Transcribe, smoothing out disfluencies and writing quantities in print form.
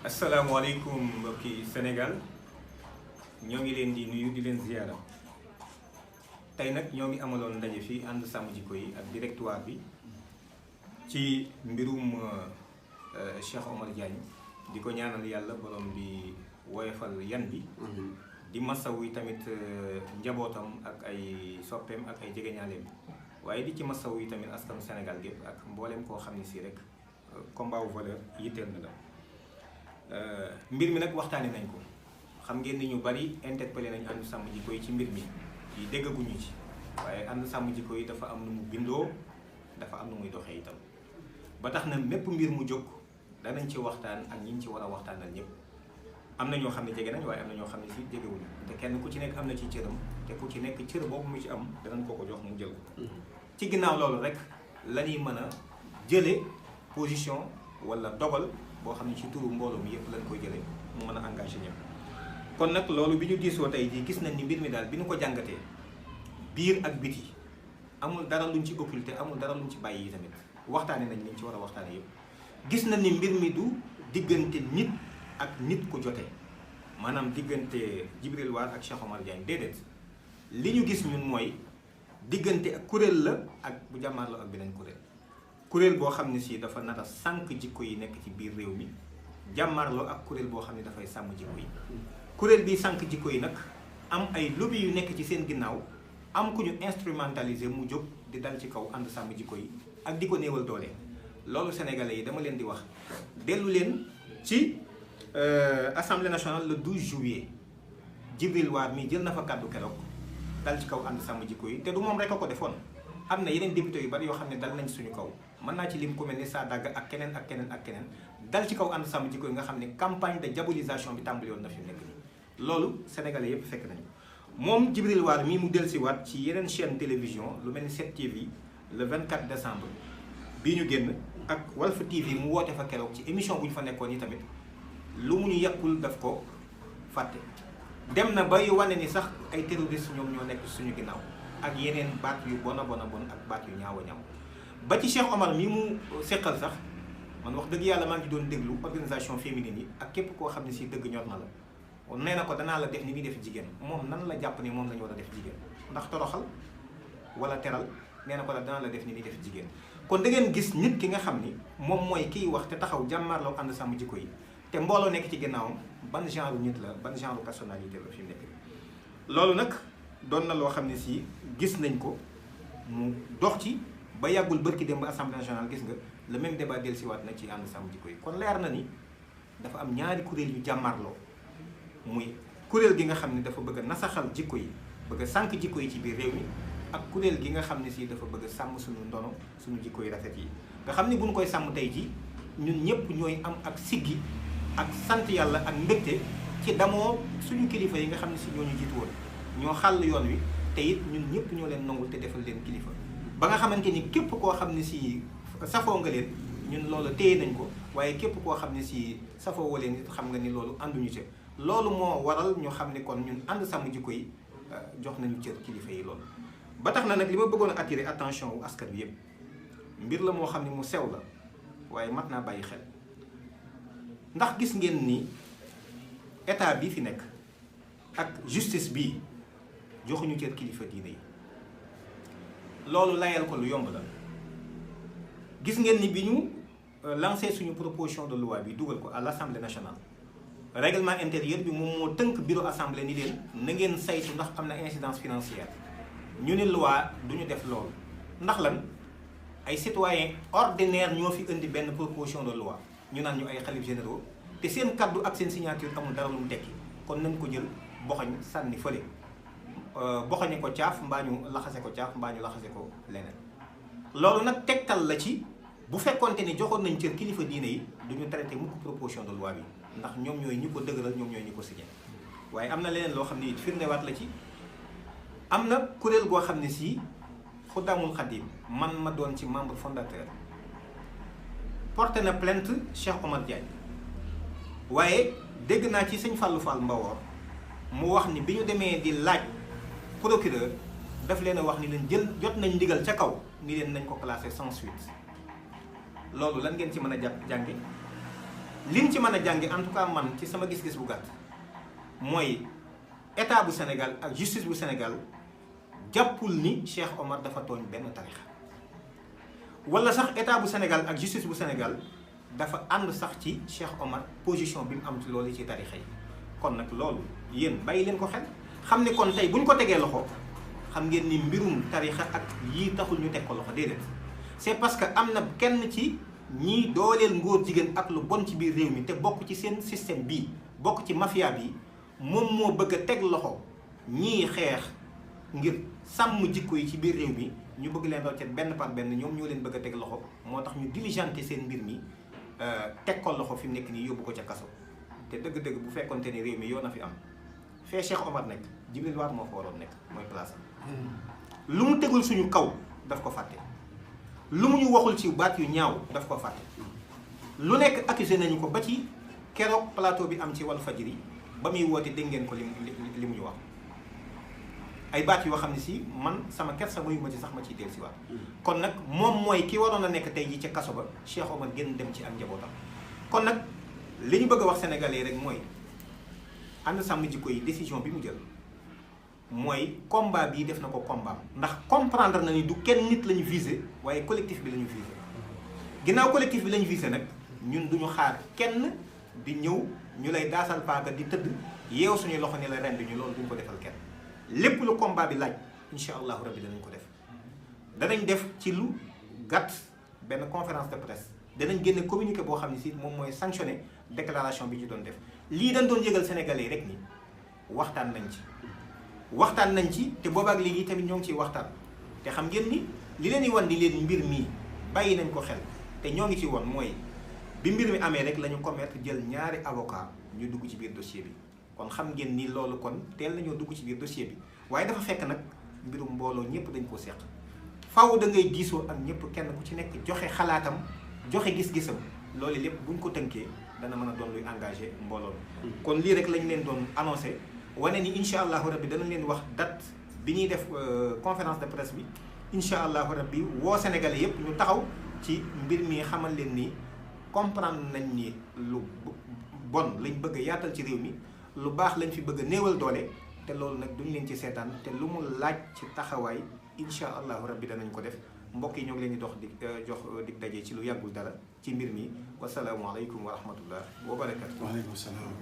asalaamaaleykum mbokki Sénégal ñoo ngi leen di nuyu di leen ziyaara tey nag ñoo ngi amaloon ndaje fii ànd sàmm jikko yi ak directoire bi ci mbirum Cheikh Omar Diagne di ko ñaanal yàlla borom bi woyofal yan bi di masawu tamit njabootam ak ay soppeem ak ay jegeñaaleem waaye di ci masawu yi tamit askanu Sénégal gépp ak mbooleem koo xam ne si rek combat wu valeur yitteel na la mbir mi nag waxtaane nañ ko xam ngeen ni ñu bari interpellé nañu ànd sàmm jikko yi ci mbir mi yi déggaguñu ci waaye ànd sàmm jikko yi dafa am nu mu bindoo dafa am nu muy doxee itam ba tax na mépp mbir mu jóg danañ ci waxtaan ak ñi ñu ci war a waxtaanal ñëpp am na ñoo xam ne jege nañ waaye am na ñoo xam ne si jegewuñu te kenn ku ci nekk am na ci cëram te ku ci nekk cër boobu mu ci am danañ ko jox mu jël ko ci ginnaaw loolu rek la ñuy mën a jële position wala dogal boo xam ne ci turu mbooloo mi yëpp lañ koy jëlee mu mën a engagé ñëpp kon nag loolu bi ñu diisoo tey jii gis nañ ni mbir mi daal bi ñu ko jàngatee biir ak biti amul dara luñ ci occulté amul dara luñ ci bàyyi yi tamit waxtaane nañ liñ ci war a waxtaane yëpp gis nañ ni mbir mi du diggante nit ak nit ku jotee maanaam diggante Djibril War ak Cheikh Omar Diagne déedéet li ñu gis ñun mooy diggante ak kuréel la ak bu jàmmaarloo ak beneen kuréel boo xam ne si dafa nar a sànq jikko yi nekk ci biir réew mi jàmmarloo ak kuréel boo xam ne dafay sàmm jikko yi kuréel bi sànq jikko yi nag am ay lobby yu nekk ci seen ginnaaw am ku ñu instrumentaliser mu jóg di dal ci kaw ànd sàmm jikko yi ak di ko néewal doole loolu sénégalais yi dama leen di wax dellu leen ci assemblée nationale le 12 juillet Djibril War mi jël na fa kàddu keroog dal ci kaw ànd sàmm jikko yi te du moom rek a ko defoon am na yeneen député yu bari yoo xam ne dal nañ suñu kaw mën naa ci lim ku mel ni saa dagg ak keneen ak keneen ak keneen dal ci kaw ànd sàmm jikko yi nga xam ne campagne de diabolisation bi tàmbali woon na fi nekk nii loolu sénégalais yépp fekk nañu moom Djibril War mii mu dellusiwaat ci yeneen chaîne télévision lu mel ni 7TV le 24 décembre bii ñu génn ak Walf TV mu woote fa keroog ci émission bu ñu fa nekkoon yi tamit lu mu ñu yàqul daf ko fàtte dem na bay wane ni sax ay terroristes ñoom ñoo nekk suñu ginnaaw ak yeneen baat yu bon a bon ak baat yu ñaaw a ñaaw ba ci Cheikh Omar mi mu seqal sax man wax dëgg yàlla maa ngi doon déglu organisation féminine yi ak képp koo xam ne si dëgg ñor na la nee na ko danaa la def ni muy def jigéen moom nan la jàpp ni moom la ñu war a def jigéen ndax toroxal wala teral nee na ko danaa la def ni muy def jigéen kon da ngeen gis nit ki nga xam ni moom mooy kiy wax te taxaw jàmmaarloo ànd sàmm jikko yi te mbooloo nekk ci ginnaawam ban genre nit la ban genre personnalité la fi mu nekk loolu nag doon na loo xam ne si gis nañ ko mu dox ci ba yàggul bërki dem ba assemblée nationale gis nga le même débat dellusiwaat na ci ànd sàmm jikko yi kon leer na ni dafa am ñaari kuréel yu jàmmarloo muy kuréel gi nga xam ne dafa bëgg a nasaxal jikko yi bëgg a sànq jikko yi ci biir réew mi ak kuréel gi nga xam ne si dafa bëgg a sàmm suñu ndono suñu jikko yi rafet yi nga xam ne bu ñu koy sàmm tey ji ñun ñëpp ñooy am ak siggi ak sant yàlla ak mbégte ci damoo suñu kilifa yi nga xam ne si ñoo ñu jiitu woon ñoo xàll yoon wi te it ñun ñëpp ñoo leen nangul te defal leen kilifa ba nga xamante ni képp koo xam ne si safoo nga leen ñun loolu téye nañ ko waaye képp koo xam ne si safoo woo leen it xam nga ni loolu ànduñu ci loolu moo waral ñu xam ne kon ñun ànd sàmm jikko yi jox nañu cër kilifa yi loolu. ba tax na nag li ma bëggoon a attirer attention wu askan bi yëpp mbir la moo xam ne mu sew la waaye mat naa bàyyi xel ndax gis ngeen ni état bi fi nekk ak justice bi joxuñu cër kilifa diine yi loolu layal ko lu yomb la gis ngeen ni bi ñu lancé suñu proposition de loi bi dugal ko à l'Assemblée nationale règlement intérieur bi moom moo tënk bureau assemblée ni leen na ngeen saytu ndax am na incidence financière ñu ne loi du ñu def loolu ndax lan ay citoyens ordinaires ñoo fi indi benn proposition de loi ñu naan ñu ay xalif généraux te seen kaddu ak seen signature amul dara lu mu tekki kon nañ ko jël boxoñ sànni fële boxoñe ko caaf mbaa ñu laxase ko caaf mbaa ñu laxase ko leneen loolu nag tegtal la ci bu fekkonte ni joxoon nañ cër kilifa diine yi du ñu traité mukk proposition de loi bi ndax ñoom ñooy ñi ko dëgëral ñoom ñooy ñi ko signé waaye am na leneen loo xam ne it firndewaat la ci am na kuréel goo xam ne si Xudaamul Xadim man ma doon ci membre fondateur porté na plainte Cheikh Omar Diagne waaye dégg naa ci sëñ Fallou Fall Mbawoor mu wax ni bi ñu demee di laaj procureur daf leen a wax ni leen jot nañ ndigal ca kaw ni leen nañ ko classé sans suite loolu lan ngeen ci mën a jànge liñ ci mën a jànge en tout cas man ci sama gis-gis bu gàtt mooy état bu Sénégal ak justice bu Sénégal jàppul ni Cheikh Omar dafa tooñ benn tarixa wala sax état bu Sénégal ak justice bu Sénégal dafa ànd sax ci Cheikh Omar position bi mu am ci loolu ci tarixa yi kon nag loolu yéen bàyyi leen ko xel xam ne kon tey bu ñu ko tegee loxo xam ngeen ni mbirum tarixa ak yii taxul ñu teg ko loxo déedéet c'est parce que am na kenn ci ñii dooleel ngóor jigéen ak lu bon ci biir réew mi te bokk ci seen système bii bokk ci mafia bi moom moo bëgg a teg loxo ñii xeex ngir sàmm jikko yi ci biir réew mi ñu bëgg leen roccet benn par benn ñoom ñoo leen bëgg a teg loxo moo tax ñu diligenté seen mbir mi teg ko loxo fi mu nekk nii yóbbu ko ca kaso te dëgg-dëgg bu fekkonte ni réew mi yoon na fi am fee Cheikh Omar nekk Djibril War moo fa waroon nekk mooy place lu mu tegul suñu kaw daf ko fàtte lu mu ñu waxul ci baat yu ñaaw daf ko fàtte lu nekk accusé nañu ko ba ci keroog plateau bi am ci Walfadjri ba muy woote dégg ngeen ko li mu ñu wax ay baat yoo xam ne si man sama kersa mayu ma ci sax ma ciy del si waat kon nag moom mooy ki waroon a nekk tey ji ca kaso ba Cheikh Omar gën dem ci ak njabootam kon nag li ñu bëgg a wax sénégalais rek mooy ànd sàmm jikko yi décision bi mu jël mooy combat bii def na ko combat ndax comprendre na ni du kenn nit la ñu visé waaye collectif bi la ñu visé ginnaaw collectif bi la ñu visé nag ñun duñu xaar kenn di ñëw ñu lay daasal paaka di tëdd yeew suñu loxo ni la ren bi ñu loolu duñ ko defal kenn lépp lu combat bi laaj incha allahu rabbi danañ ko def danañ def ci lu gàtt benn conférence de presse danañ génne communiqué boo xam ne si moom mooy sanctionné déclaration bi ñu doon def lii dañ doon yëgal sénégalais rek ni waxtaan nañ ci te boobaak léegi tamit ñoo ngi ciy waxtaan te xam ngeen ni li leen di wan di leen mbir mii bàyyi nañ ko xel te ñoo ngi ci woon mooy bi mbir mi amee rek la ñu commettre jël ñaari avocat ñu dugg ci biir dossier bi kon xam ngeen ni loolu kon teel nañoo dugg ci biir dossier bi waaye dafa fekk nag mbirum mbooloo ñëpp dañ ko seq faaw da ngay diisoo ak ñëpp kenn ku ci nekk joxe xalaatam joxe gis-gisam loolu lépp buñ ko tënkee dana mën a doon luy engagé mbooloo mi kon lii rek lañ leen doon annoncé wane ni incha allahu rabbi danañ leen wax date bi ñuy def conférence de presse bi incha allahu rabbi woo Sénégalais yëpp ñu taxaw ci mbir mi xamal leen ni comprendre nañ ni lu bon lañ bëgg a yaatal ci réew mi lu baax lañ fi bëgg a néewal doole te loolu nag duñ leen ci seetaan te lu mu laaj ci taxawaay incha allahu rabbi danañ ko def mbokk yi ñoo ngi leen di jox dig daje ci lu yàggul dara ci mbir mi wasalaamualeykum wa rahmatullah wa barakatu. waaleykum salaam.